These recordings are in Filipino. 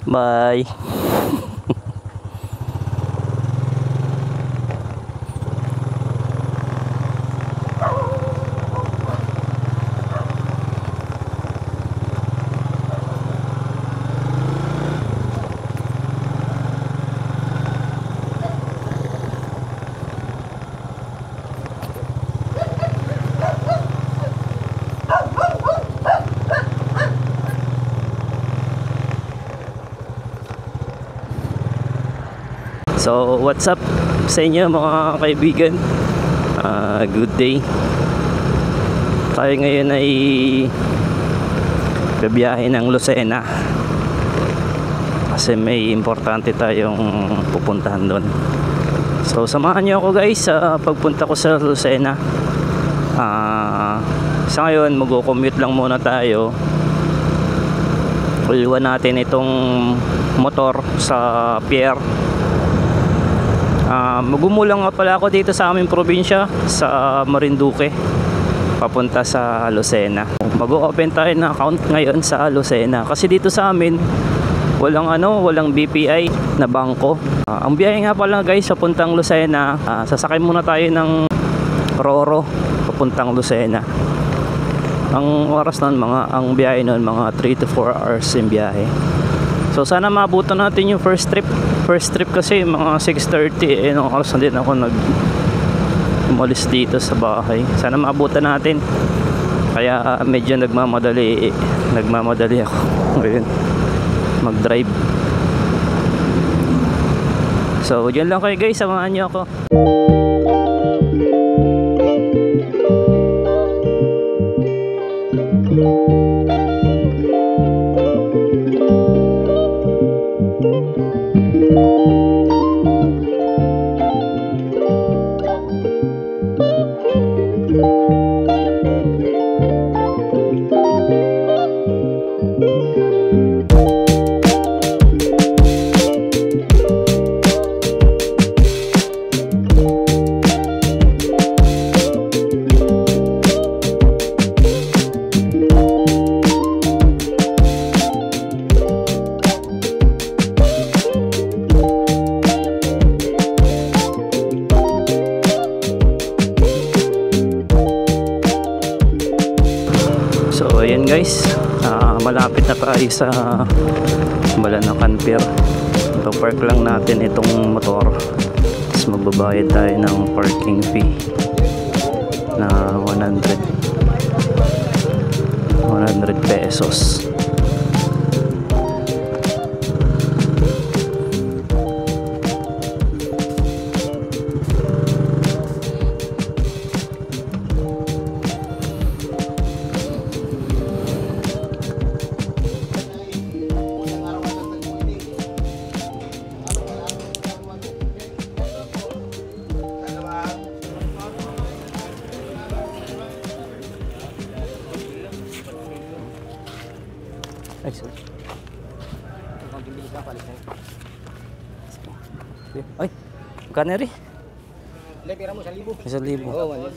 Bye. So what's up sa inyo mga kaibigan, good day. Tayo ngayon ay bibiyahe ng Lucena kasi may importante tayong pupuntahan doon. So samahan nyo ako guys sa pagpunta ko sa Lucena. Sa ngayon mag-commute lang muna tayo. Iwan natin itong motor sa pier. Magumulang nga pala ako dito sa aming probinsya, sa Marinduque, papunta sa Lucena. Mag-open tayo ng account ngayon sa Lucena kasi dito sa amin walang BPI na bangko. Ang biyahe nga pala guys papuntang Lucena, sasakay muna tayo ng Roro papuntang Lucena. Ang oras nun, ang biyahe nun mga 3 to 4 hours yung biyahe. So sana maabutan natin yung first trip kasi mga 6:30 nung oras na din ako umalis dito sa bahay. Sana maabutan natin. Kaya medyo nagmamadali ako ngayon mag-drive. So yun lang kayo guys, samahan niyo ako. So ayan guys, malapit na tayo sa Balanacan Pier. Ipapark lang natin itong motor, tapos magbabayad tayo ng parking fee na 100 pesos. Ay, magkano rin? Pira mo 1,000. 1,000. Oo, wala.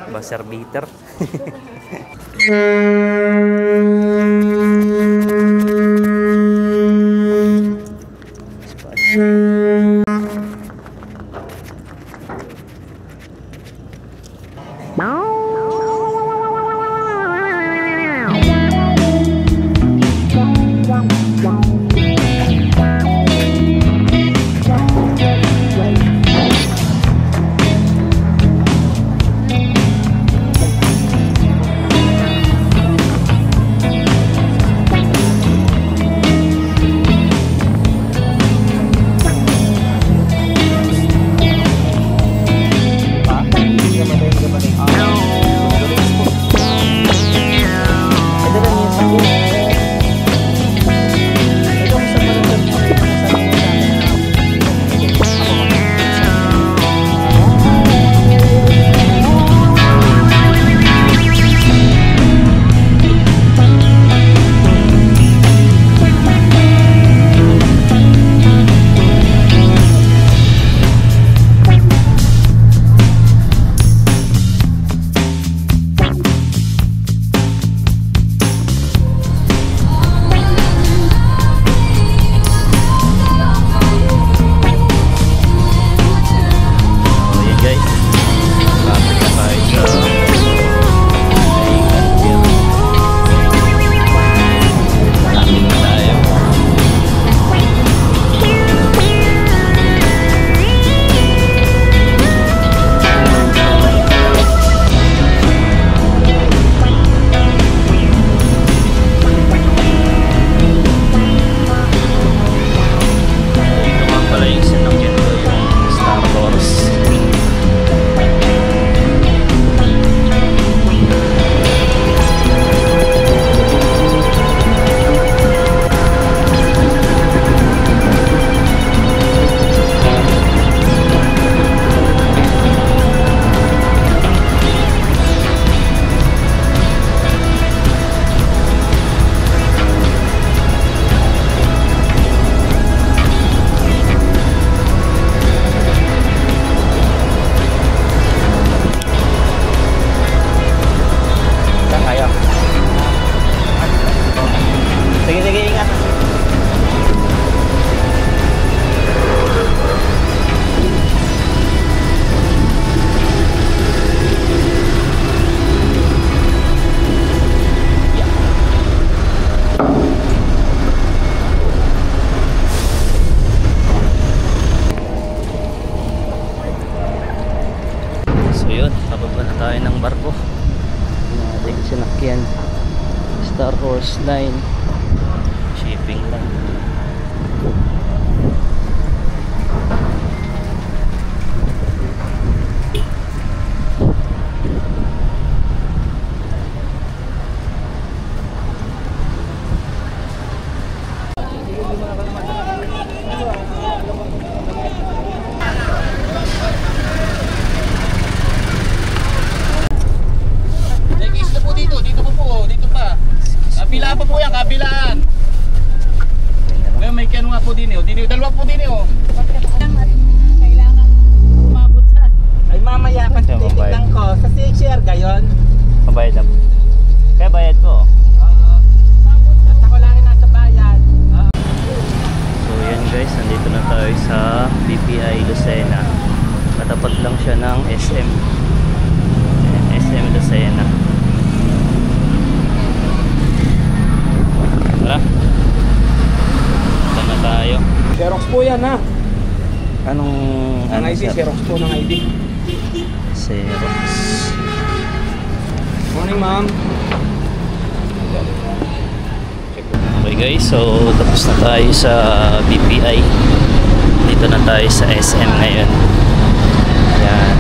Buzzer beater. sinakyan. Star Horse Line shipping line. Kabilaan pa po yan, kabilaan. Ngayon may kano nga po din eh. Dalawa po din eh. Kailangan umabot sa... Ay mamaya pa titignan ko. Sa CHR gayon. Mabayad na po. Kaya bayad po. At ako lang nasa bayan. So yan guys, nandito na tayo sa BPI Lucena. Katapat lang siya ng SM. Ayan, SM Lucena. Tara. Ito na tayo. Xerox po yan ha. Anong Ang ID, sir? Xerox po ng ID. Xerox. Morning ma'am. Okay guys, so tapos na tayo sa BPI. Dito na tayo sa SM ngayon. Ayan.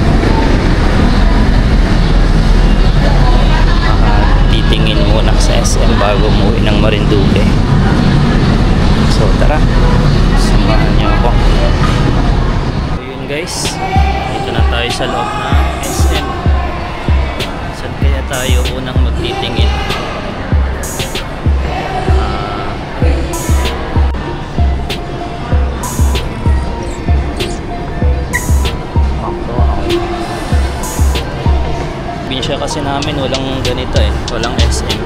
Titingin muna sa SM bago umuwi ng Marinduque. So tara, samahan niyo ako. So yun guys, dito na tayo sa loob ng SM. Saan kaya tayo unang magtitingin? Probinsya kasi namin walang ganito eh, walang SM.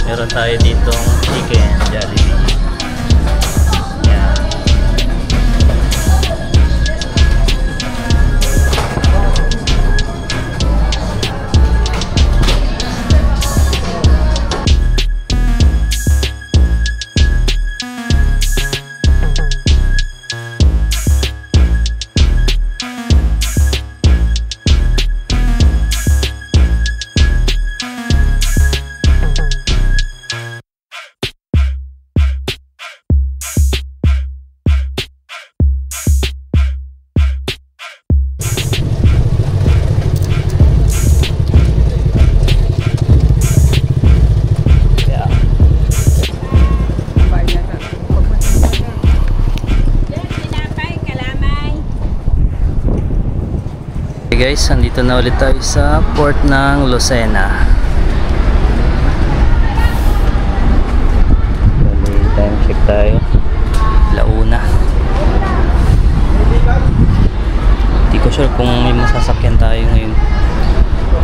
Meron tayo ditong chicken Jollibee. Yan. Okay guys, andito na ulit tayo sa port ng Lucena. Time check tayo. Launa. Hindi ko sure kung may masasakyan tayo ngayon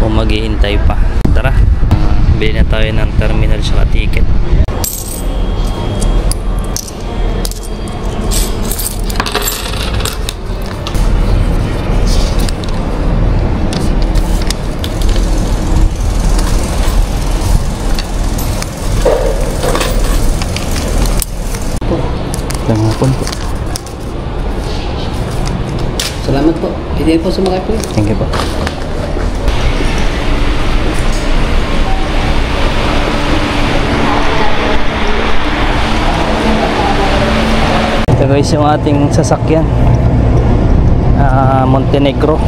o mag-iintay pa. Tara, bili na tayo ng terminal sa ticket. hapon po. Salamat po. Hindi po sumakay po. Thank you po. Ito guys yung ating sasakyan. Montenegro.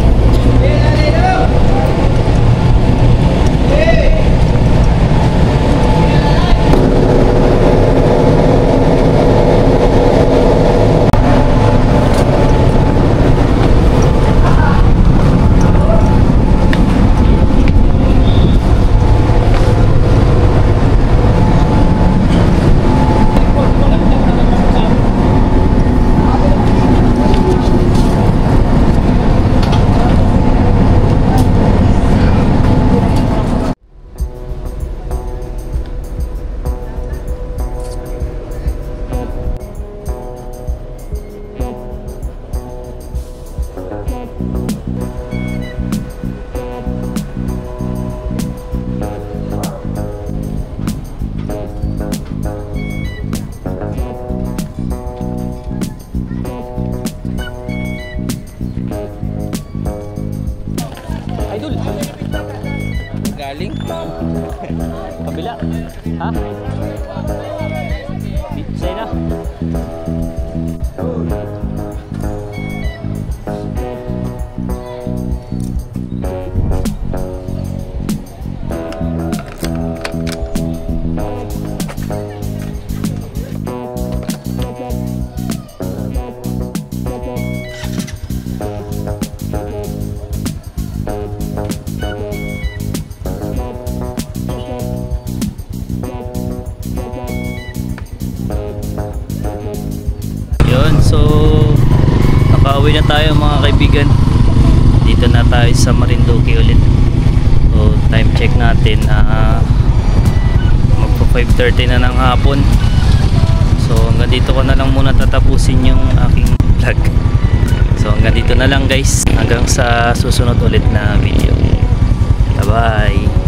Idol. Galing. Kabila. Ha? Sa'yo na. So nakauwi na tayo mga kaibigan. Dito na tayo sa Marinduque ulit. So time check natin magpo 5:30 na ng hapon. So hanggang dito ko na lang muna tatapusin yung aking vlog. So hanggang dito na lang guys. Hanggang sa susunod ulit na video. Bye bye.